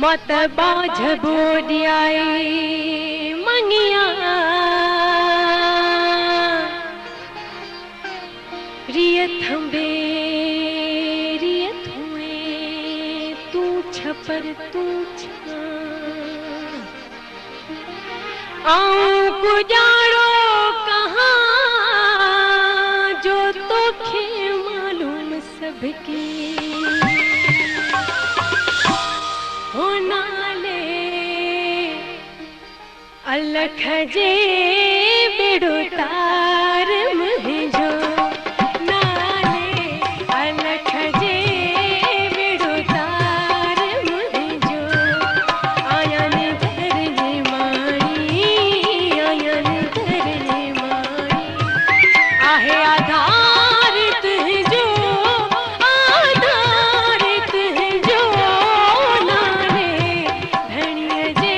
मत बाझ बोडियाई मंगिया रियत हम्बे रियत हुए तू छपर तू आऊं गुजारो कहाँ जो तो खे मालूम सबकी अलख जे बिड़ो तार मुझो नाले अलख जे बिड़ो तार मुझो आया ने धरने मारी आया ने धरने मारी आहे आधार तुझो आधार तुझो नाले धनिया जे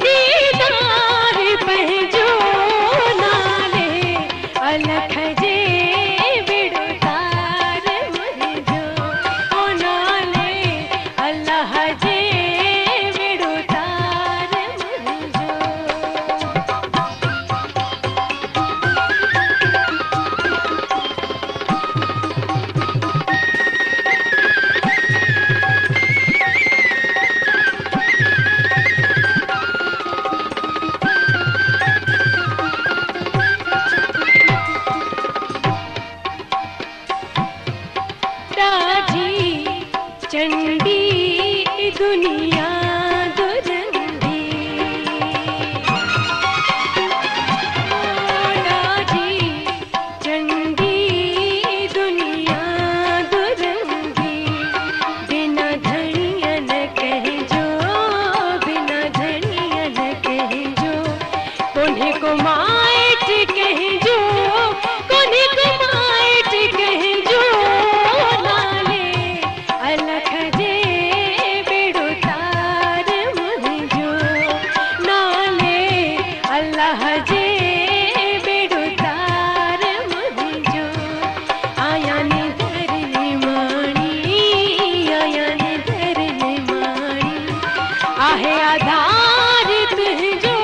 दीदार पहजो नाले अलख जे बिड़ो तार मुझो ओ नाले अल्लाह जे बिड़ो तार मुझो चंडी दुनिया दुरंदी डाढ़ी चंडी दुनिया दुरंदी बिना धनिया न कहजो बिना धनिया न कहजो कोन्हे को माइट कहजो कोन्हे को माइट कहजो नाले अलख जे बिड़ो तार मुझो नाले अल्लाह जे बिड़ो तार मुझो आया ने धरने मारी आया ने धरने मारी आहे आधार तुझो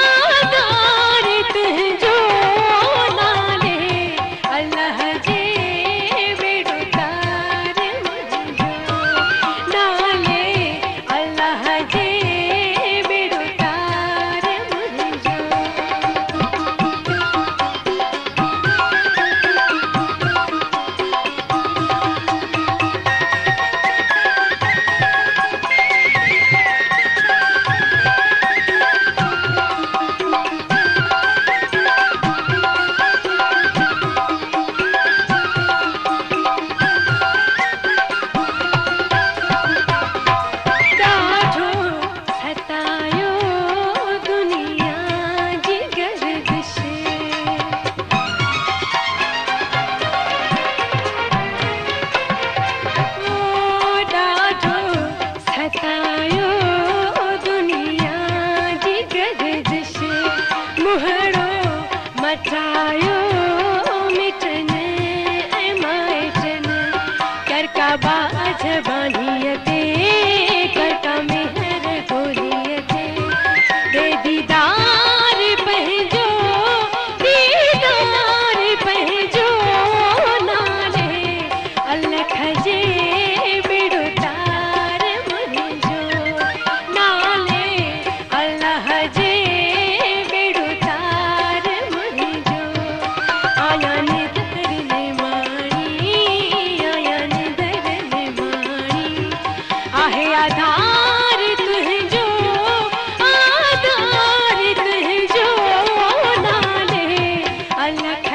आधार तुझो नाले अल्लाह जे बिड़ो तार नाले अल्लाह जे बिड़ो तार मुझो मचायो मिटन ऐ माइटन कर का बाझ बांधियते आधार तुझो, आधार तुझो नाले अलग